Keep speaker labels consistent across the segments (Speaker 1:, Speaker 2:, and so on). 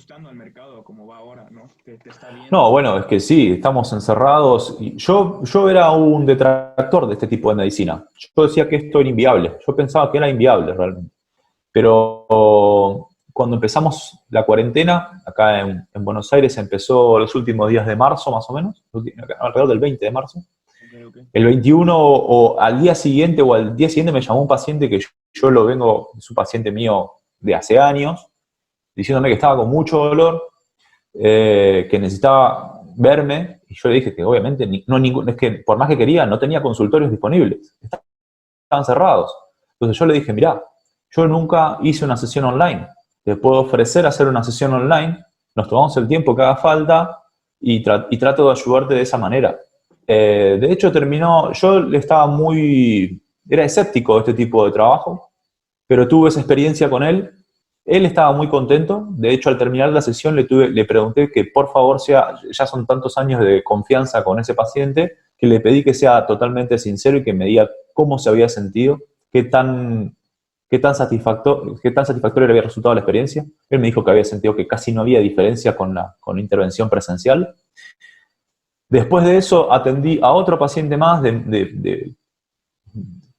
Speaker 1: ajustando al mercado como va ahora, ¿no? Te está bien.
Speaker 2: No, bueno, es que sí, estamos encerrados. Y yo era un detractor de este tipo de medicina. Yo decía que esto era inviable. Yo pensaba que era inviable realmente. Pero cuando empezamos la cuarentena, acá en Buenos Aires empezó los últimos días de marzo, más o menos, alrededor del 20 de marzo.
Speaker 1: Ok, ok.
Speaker 2: El 21 o al día siguiente o al día siguiente me llamó un paciente que yo lo vengo, es un paciente mío de hace años, diciéndome que estaba con mucho dolor, que necesitaba verme, y yo le dije que obviamente es que por más que quería, no tenía consultorios disponibles, estaban cerrados. Entonces yo le dije, mirá, yo nunca hice una sesión online, te puedo ofrecer hacer una sesión online, nos tomamos el tiempo que haga falta y trato de ayudarte de esa manera. De hecho terminó, era escéptico de este tipo de trabajo, pero tuve esa experiencia con él. Él estaba muy contento. De hecho, al terminar la sesión le pregunté que por favor ya son tantos años de confianza con ese paciente, que le pedí que sea totalmente sincero y que me diga cómo se había sentido, qué tan satisfactoria le había resultado la experiencia. Él me dijo que había sentido que casi no había diferencia con la intervención presencial. Después de eso atendí a otro paciente más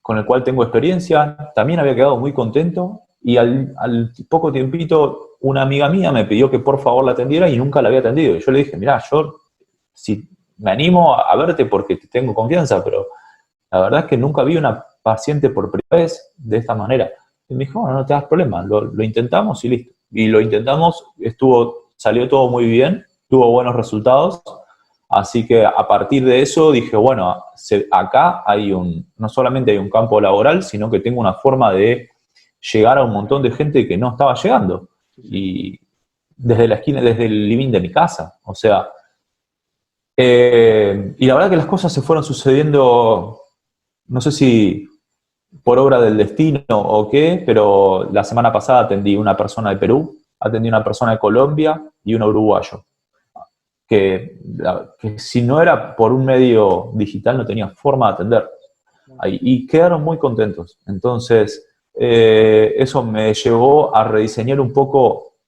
Speaker 2: con el cual tengo experiencia, también había quedado muy contento y al poco tiempito una amiga mía me pidió que por favor la atendiera y nunca la había atendido. Y yo le dije, mirá, yo si me animo a verte porque te tengo confianza, pero la verdad es que nunca vi una paciente por primera vez de esta manera. Y me dijo, bueno, no te das problema, lo intentamos y listo. Y lo intentamos, salió todo muy bien, tuvo buenos resultados. Así que a partir de eso dije, bueno, acá no solamente hay un campo laboral, sino que tengo una forma de llegar a un montón de gente que no estaba llegando.
Speaker 1: Sí, sí.
Speaker 2: Y desde la esquina, desde el living de mi casa. O sea, y la verdad que las cosas se fueron sucediendo, no sé si por obra del destino o qué, pero la semana pasada atendí una persona de Perú, atendí una persona de Colombia y un uruguayo que si no era por un medio digital no tenía forma de atender.
Speaker 1: No.
Speaker 2: Y quedaron muy contentos. Entonces, eso me llevó a rediseñar un poco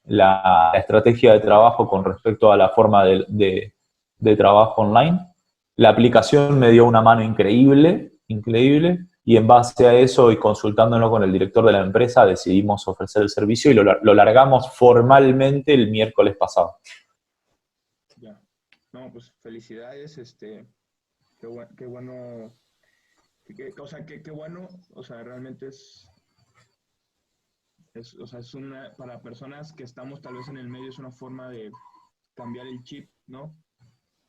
Speaker 2: la estrategia de trabajo con respecto a la forma de trabajo online. La aplicación me dio una mano increíble, increíble, y en base a eso y consultándolo con el director de la empresa decidimos ofrecer el servicio y lo largamos formalmente el miércoles pasado.
Speaker 1: Ya. No, pues felicidades, qué bueno, o sea, qué bueno, o sea, realmente o sea, es una, para personas que estamos tal vez en el medio, es una forma de cambiar el chip, ¿no?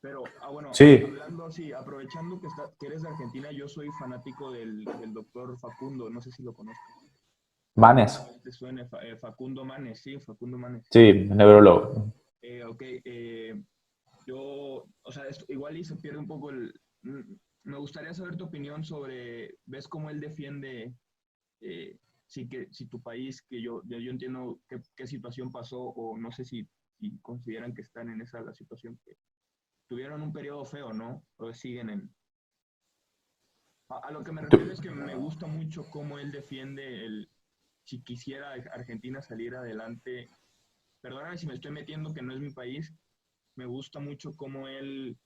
Speaker 1: Pero, bueno,
Speaker 2: Sí,
Speaker 1: hablando así, aprovechando que eres de Argentina, yo soy fanático del doctor Facundo, no sé si lo conozcas.
Speaker 2: Manes,
Speaker 1: Te suene, Facundo Manes, sí, Facundo Manes.
Speaker 2: sí, neurólogo.
Speaker 1: Ok, yo, o sea, igual y se pierde un poco me gustaría saber tu opinión sobre, ¿ves cómo él defiende, si tu país, que yo entiendo qué situación pasó, o no sé si consideran que están en la situación que tuvieron un periodo feo, ¿no? O siguen a lo que me refiero es que me gusta mucho cómo él defiende si quisiera Argentina salir adelante. Perdóname si me estoy metiendo, que no es mi país. Me gusta mucho cómo él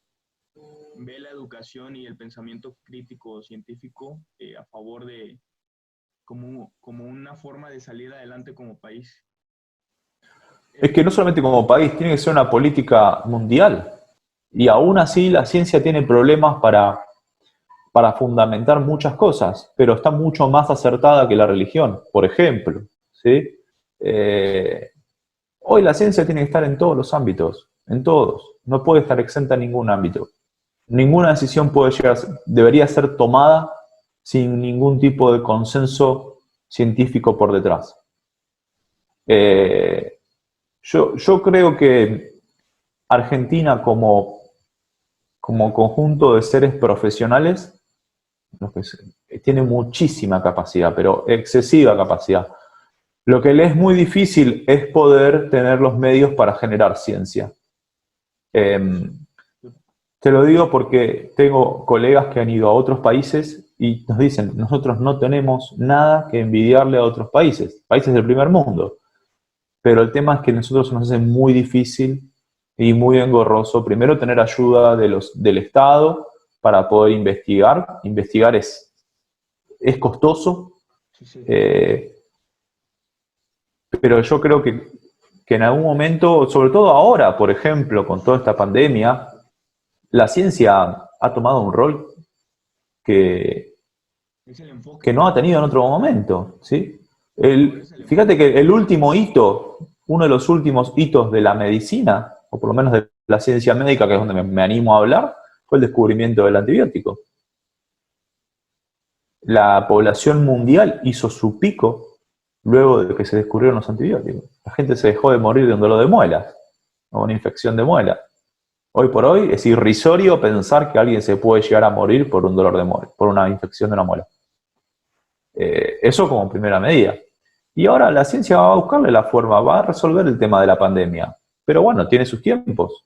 Speaker 1: ve la educación y el pensamiento crítico científico, a favor de, como una forma de salir adelante como país.
Speaker 2: Es que no solamente como país, tiene que ser una política mundial. Y aún así la ciencia tiene problemas para fundamentar muchas cosas, pero está mucho más acertada que la religión, por ejemplo. ¿Sí? Eh, Hoy la ciencia tiene que estar en todos los ámbitos, en todos. No puede estar exenta en ningún ámbito. Ninguna decisión debería ser tomada sin ningún tipo de consenso científico por detrás. Eh, yo creo que Argentina como conjunto de seres profesionales tiene muchísima capacidad, pero excesiva capacidad. Lo que le es muy difícil es poder tener los medios para generar ciencia. Eh, Te lo digo porque tengo colegas que han ido a otros países y nos dicen, nosotros no tenemos nada que envidiarle a otros países, países del primer mundo. pero el tema es que a nosotros nos hace muy difícil y muy engorroso, primero tener ayuda del Estado para poder investigar. Investigar es costoso,
Speaker 1: Sí, sí.
Speaker 2: pero yo creo que en algún momento, sobre todo ahora, por ejemplo, con toda esta pandemia, la ciencia ha tomado un rol que,
Speaker 1: Es el enfoque,
Speaker 2: que no
Speaker 1: ¿no?
Speaker 2: ha tenido en otro momento, ¿sí?
Speaker 1: Ahora es el
Speaker 2: Fíjate
Speaker 1: enfoque.
Speaker 2: que el último hito, uno de los últimos hitos de la medicina, o por lo menos de la ciencia médica, que es donde me animo a hablar, fue el descubrimiento del antibiótico. La población mundial hizo su pico luego de que se descubrieron los antibióticos. La gente se dejó de morir de un dolor de muelas o una infección de muela. Hoy por hoy es irrisorio pensar que alguien se puede llegar a morir por un dolor de muela, por una infección de una muela. Eso como primera medida. Y ahora la ciencia va a buscarle la forma, va a resolver el tema de la pandemia. Pero bueno, tiene sus tiempos.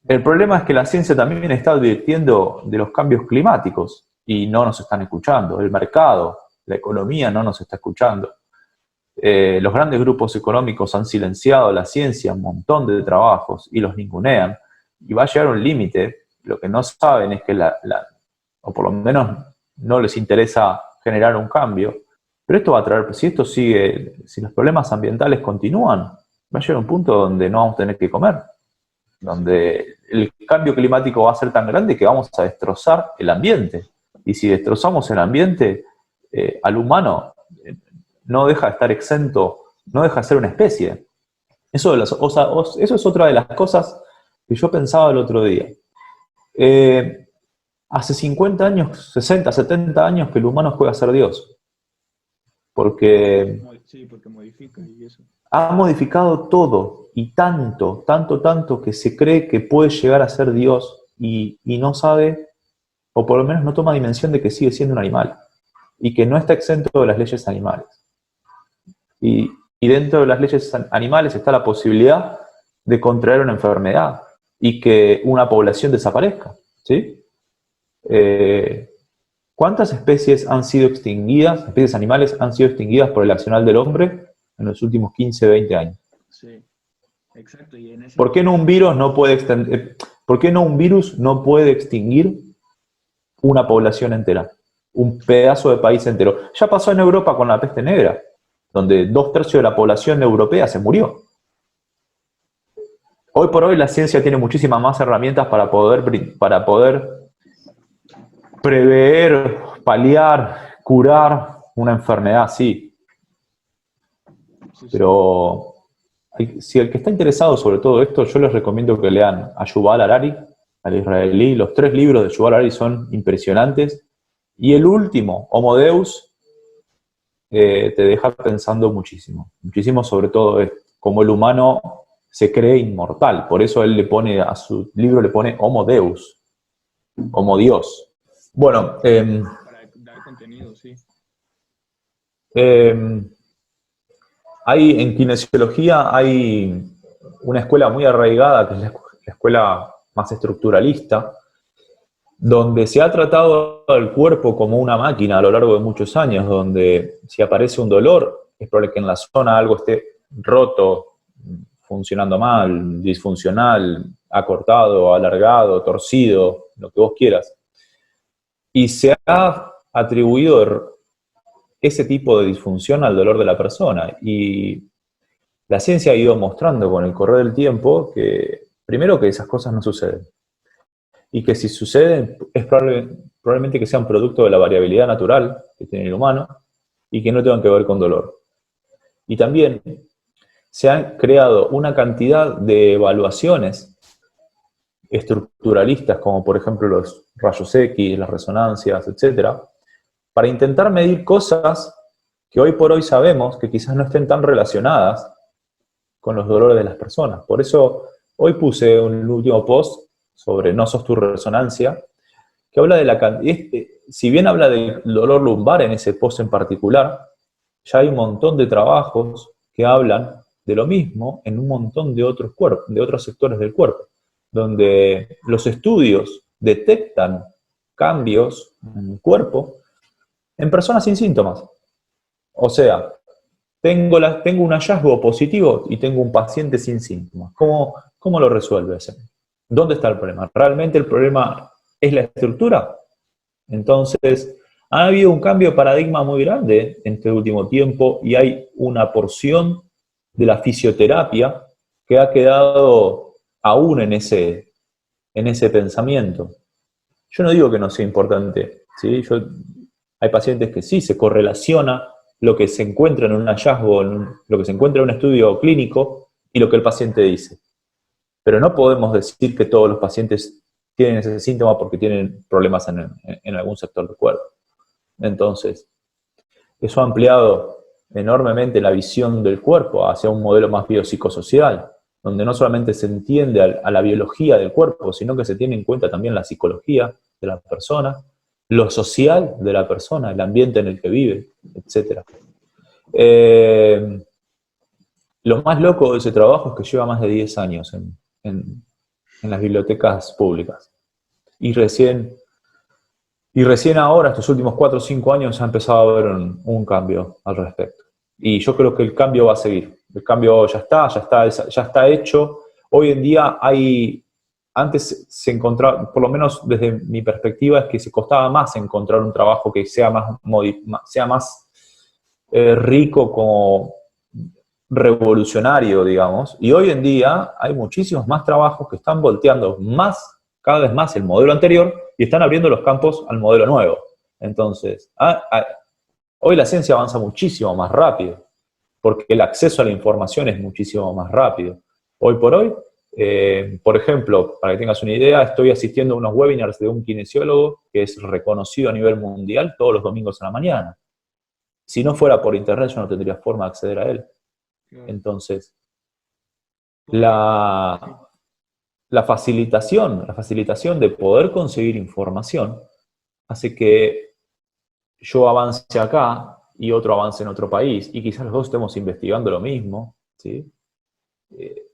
Speaker 2: El problema es que la ciencia también está advirtiendo de los cambios climáticos y no nos están escuchando. El mercado, la economía no nos está escuchando. Los grandes grupos económicos han silenciado la ciencia, un montón de trabajos, y los ningunean. Y va a llegar un límite. Lo que no saben es que o por lo menos no les interesa generar un cambio. Pero esto va a traer, si esto sigue, si los problemas ambientales continúan, va a llegar un punto donde no vamos a tener que comer, donde el cambio climático va a ser tan grande que vamos a destrozar el ambiente. Y si destrozamos el ambiente, al humano no deja de estar exento, no deja de ser una especie. Eso es otra de las cosas que yo pensaba el otro día. Hace 50 años, 60, 70 años que el humano juega a ser Dios. Porque
Speaker 1: Sí, porque modifica y eso.
Speaker 2: ha modificado todo y tanto, tanto, tanto que se cree que puede llegar a ser Dios y no sabe, o por lo menos no toma dimensión de que sigue siendo un animal y que no está exento de las leyes animales. Y dentro de las leyes animales está la posibilidad de contraer una enfermedad y que una población desaparezca, ¿sí? ¿Cuántas especies han sido extinguidas, especies animales han sido extinguidas por el accionar del hombre en los últimos 15, 20 años?
Speaker 1: Sí, exacto. Y en ese
Speaker 2: ¿Por qué no un virus no puede ¿por qué no un virus no puede extinguir una población entera? Un pedazo de país entero. Ya pasó en Europa con la peste negra, donde 2/3 de la población europea se murió. Hoy por hoy la ciencia tiene muchísimas más herramientas para poder prever, paliar, curar una enfermedad así. Pero si el que está interesado sobre todo esto, yo les recomiendo que lean a Yuval Harari, al israelí. Los 3 libros de Yuval Harari son impresionantes. Y el último, Homo Deus, te deja pensando muchísimo. Muchísimo sobre todo cómo el humano se cree inmortal. Por eso él le pone a su libro le pone Homo Deus, Homo Dios. Bueno,
Speaker 1: para dar contenido, sí.
Speaker 2: En kinesiología hay una escuela muy arraigada, que es la escuela más estructuralista, donde se ha tratado al cuerpo como una máquina a lo largo de muchos años, donde si aparece un dolor, es probable que en la zona algo esté roto, funcionando mal, disfuncional, acortado, alargado, torcido, lo que vos quieras. Y se ha atribuido ese tipo de disfunción al dolor de la persona. Y la ciencia ha ido mostrando con el correr del tiempo que, primero, que esas cosas no suceden. Y que si suceden, es probablemente que sean producto de la variabilidad natural que tiene el humano y que no tengan que ver con dolor. Y también se han creado una cantidad de evaluaciones estructuralistas, como por ejemplo los rayos X, las resonancias, etcétera, para intentar medir cosas que hoy por hoy sabemos que quizás no estén tan relacionadas con los dolores de las personas. Por eso hoy puse un último post sobre No sos tu resonancia, que habla de la cantidad, si bien habla del dolor lumbar en ese post en particular, ya hay un montón de trabajos que hablan de lo mismo en un montón de otros cuerpos, de otros sectores del cuerpo, donde los estudios detectan cambios en el cuerpo en personas sin síntomas. O sea, tengo un hallazgo positivo y tengo un paciente sin síntomas. ¿Cómo lo resuelves? ¿Dónde está el problema? ¿Realmente el problema es la estructura? Entonces, ha habido un cambio de paradigma muy grande en este último tiempo y hay una porción de la fisioterapia que ha quedado aún en ese pensamiento. Yo no digo que no sea importante, ¿sí? Hay pacientes que sí se correlaciona lo que se encuentra en un hallazgo, lo que se encuentra en un estudio clínico y lo que el paciente dice. Pero no podemos decir que todos los pacientes tienen ese síntoma porque tienen problemas en algún sector del cuerpo. Entonces, eso ha ampliado enormemente la visión del cuerpo hacia un modelo más biopsicosocial, donde no solamente se entiende a la biología del cuerpo, sino que se tiene en cuenta también la psicología de la persona, lo social de la persona, el ambiente en el que vive, etc. Lo más loco de ese trabajo es que lleva más de 10 años en las bibliotecas públicas. Y recién ahora, estos últimos 4 o 5 años, ha empezado a haber un cambio al respecto. Y yo creo que el cambio va a seguir. El cambio ya está hecho. Hoy en día antes se encontraba, por lo menos desde mi perspectiva, es que se costaba más encontrar un trabajo que sea más rico, como revolucionario, digamos. Y hoy en día hay muchísimos más trabajos que están volteando cada vez más el modelo anterior y están abriendo los campos al modelo nuevo. Entonces, hoy la ciencia avanza muchísimo más rápido, porque el acceso a la información es muchísimo más rápido. Hoy por hoy, por ejemplo, para que tengas una idea, estoy asistiendo a unos webinars de un kinesiólogo que es reconocido a nivel mundial todos los domingos en la mañana. Si no fuera por internet, yo no tendría forma de acceder a él. Entonces, la facilitación de poder conseguir información hace que yo avance acá y otro avance en otro país, y quizás los dos estemos investigando lo mismo, ¿sí?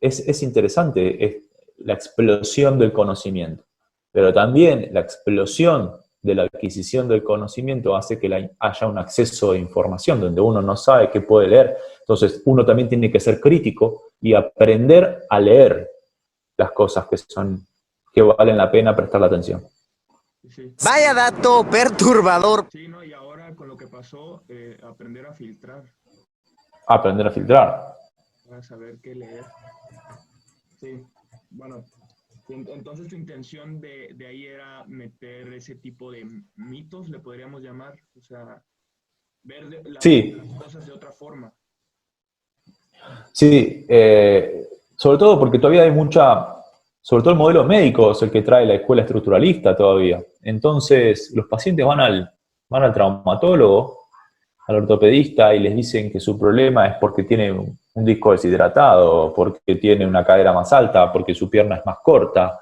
Speaker 2: Es interesante la explosión del conocimiento, pero también la explosión de la adquisición del conocimiento hace que haya un acceso a información donde uno no sabe qué puede leer. Entonces, uno también tiene que ser crítico y aprender a leer las cosas que valen la pena prestarle atención.
Speaker 1: Sí.
Speaker 3: Vaya dato perturbador.
Speaker 1: Sí, no, y ahora con lo que pasó, aprender a filtrar.
Speaker 2: Aprender a filtrar.
Speaker 1: Para saber qué leer. Sí, bueno. Entonces tu intención de ahí era meter ese tipo de mitos, le podríamos llamar, o sea, ver las cosas de otra forma.
Speaker 2: Sí, sobre todo porque todavía hay sobre todo el modelo médico es el que trae la escuela estructuralista todavía. Entonces los pacientes van al traumatólogo, al ortopedista, y les dicen que su problema es porque tiene un disco deshidratado, porque tiene una cadera más alta, porque su pierna es más corta,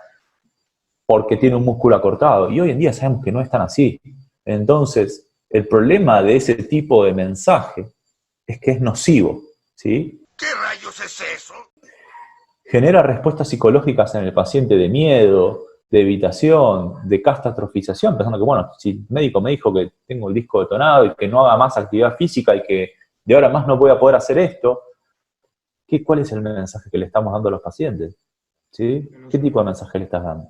Speaker 2: porque tiene un músculo acortado. Y hoy en día sabemos que no es tan así. Entonces, el problema de ese tipo de mensaje es que es nocivo, ¿sí?
Speaker 3: ¿Qué rayos es eso?
Speaker 2: Genera respuestas psicológicas en el paciente de miedo, de evitación, de catastrofización, pensando que, bueno, si el médico me dijo que tengo el disco detonado y que no haga más actividad física y que de ahora más no voy a poder hacer esto, ¿cuál es el mensaje que le estamos dando a los pacientes? ¿Sí? ¿Qué tipo de mensaje le estás dando?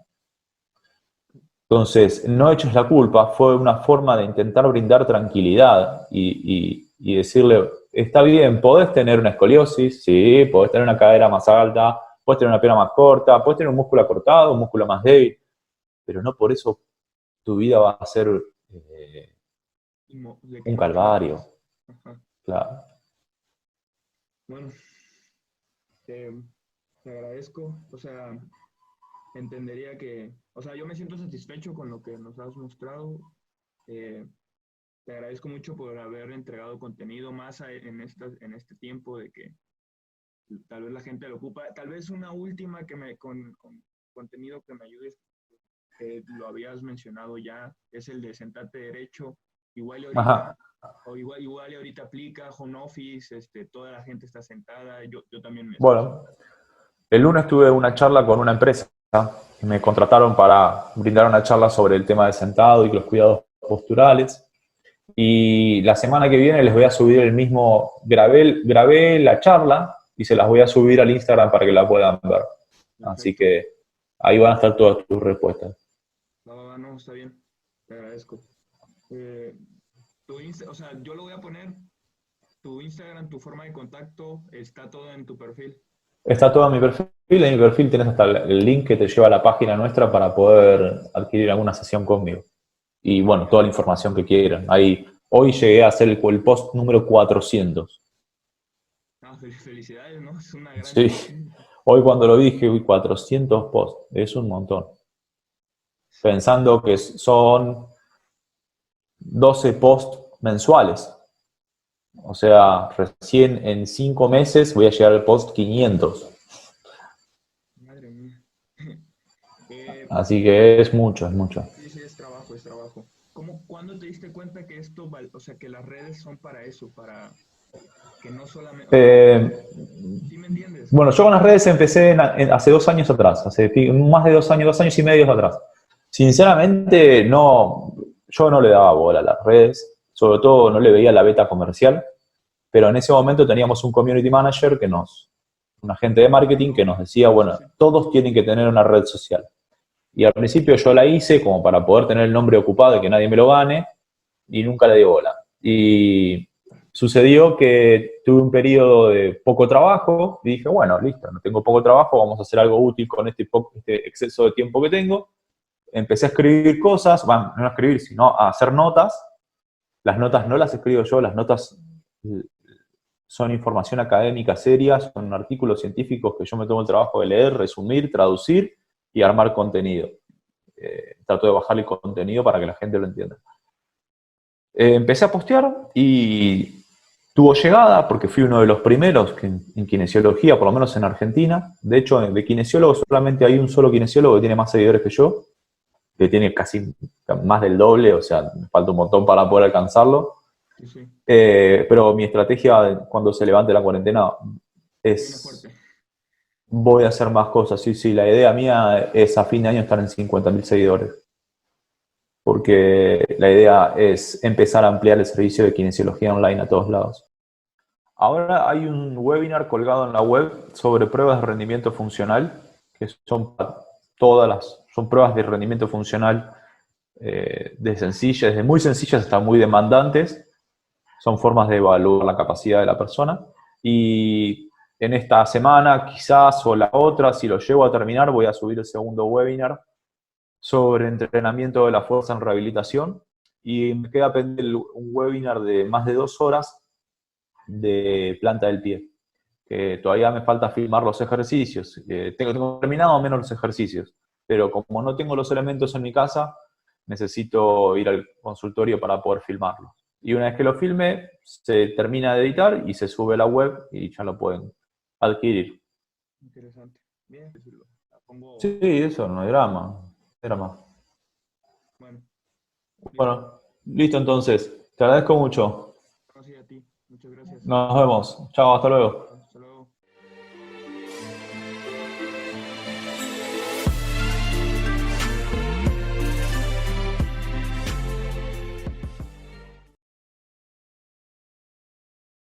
Speaker 2: Entonces, no eches la culpa fue una forma de intentar brindar tranquilidad y decirle, está bien, podés tener una escoliosis, sí, podés tener una cadera más alta, podés tener una pierna más corta, podés tener un músculo acortado, un músculo más débil, pero no por eso tu vida va a ser un calvario.
Speaker 1: Ajá.
Speaker 2: Claro.
Speaker 1: Bueno, te agradezco, o sea, entendería que, o sea, yo me siento satisfecho con lo que nos has mostrado. Te agradezco mucho por haber entregado contenido más en este tiempo de que tal vez la gente lo ocupa. Tal vez una última con contenido que me ayudes, lo habías mencionado ya, es el de sentate derecho. Igual ahorita, igual ahorita aplica home office, toda la gente está sentada, yo también
Speaker 2: Bueno, el lunes tuve una charla con una empresa. Me contrataron para brindar una charla sobre el tema de sentado y los cuidados posturales. Y la semana que viene les voy a subir el mismo, grabé la charla y se las voy a subir al Instagram para que la puedan ver. Así
Speaker 1: Perfecto.
Speaker 2: que ahí van a estar todas tus respuestas.
Speaker 1: No, está bien. Te agradezco. O sea, yo lo voy a poner, tu Instagram, tu forma de contacto, está todo en tu perfil.
Speaker 2: Está todo en mi perfil. En mi perfil tenés hasta el link que te lleva a la página nuestra para poder adquirir alguna sesión conmigo. Y bueno, toda la información que quieran. Ahí, hoy llegué a hacer el post número 400.
Speaker 1: Felicidades, ¿no? Es una gran
Speaker 2: Sí,
Speaker 1: cantidad.
Speaker 2: hoy cuando lo dije, uy, 400 posts, es un montón. Pensando que son 12 posts mensuales. O sea, recién en 5 meses voy a llegar al post 500.
Speaker 1: Madre mía.
Speaker 2: Así que es mucho, es mucho.
Speaker 1: Sí, sí, es trabajo, es trabajo. ¿Cuándo te diste cuenta que o sea, que las redes son para eso, para que no solamente, o sea, ¿sí me entiendes?
Speaker 2: Bueno, yo con las redes empecé hace 2 años atrás, hace más de 2 años y medio atrás. Sinceramente, no, yo no le daba bola a las redes, sobre todo no le veía la beta comercial, pero en ese momento teníamos un community manager un agente de marketing que nos decía, bueno,
Speaker 1: Sí,
Speaker 2: todos tienen que tener una red social. Y al principio yo la hice como para poder tener el nombre ocupado y que nadie me lo gane, y nunca le di bola. Y sucedió que tuve un periodo de poco trabajo y dije, bueno, listo, no tengo poco trabajo, vamos a hacer algo útil con este exceso de tiempo que tengo. Empecé a escribir cosas, bueno, no a escribir, sino a hacer notas. Las notas no las escribo yo, las notas son información académica seria, son artículos científicos que yo me tomo el trabajo de leer, resumir, traducir y armar contenido. Trato de bajar el contenido para que la gente lo entienda. Empecé a postear y tuvo llegada porque fui uno de los primeros en kinesiología, por lo menos en Argentina. De hecho, de kinesiólogos solamente hay un solo kinesiólogo que tiene más seguidores que yo, que tiene casi más del doble, o sea, me falta un montón para poder alcanzarlo.
Speaker 1: sí, sí.
Speaker 2: Pero mi estrategia cuando se levante la cuarentena
Speaker 1: Viene
Speaker 2: es,
Speaker 1: fuerte.
Speaker 2: voy a hacer más cosas. Sí, sí, la idea mía es a fin de año estar en 50.000 seguidores. Porque la idea es empezar a ampliar el servicio de kinesiología online a todos lados. Ahora hay un webinar colgado en la web sobre pruebas de rendimiento funcional, que son pruebas de rendimiento funcional desde muy sencillas hasta muy demandantes. Son formas de evaluar la capacidad de la persona. Y en esta semana, quizás, o la otra, si lo llevo a terminar, voy a subir el segundo webinar sobre entrenamiento de la fuerza en rehabilitación. Y me queda pendiente un webinar de más de 2 horas de planta del pie, que todavía me falta filmar los ejercicios. Tengo terminado menos los ejercicios, pero como no tengo los elementos en mi casa, necesito ir al consultorio para poder filmarlo. Y una vez que lo filme, se termina de editar y se sube a la web y ya lo pueden adquirir.
Speaker 1: Interesante. Bien, la pongo,
Speaker 2: Sí, eso no hay drama. No hay drama.
Speaker 1: bueno, listo.
Speaker 2: Bueno, listo entonces. Te agradezco mucho.
Speaker 1: Gracias a ti. Muchas gracias.
Speaker 2: Nos vemos. Chao, hasta luego.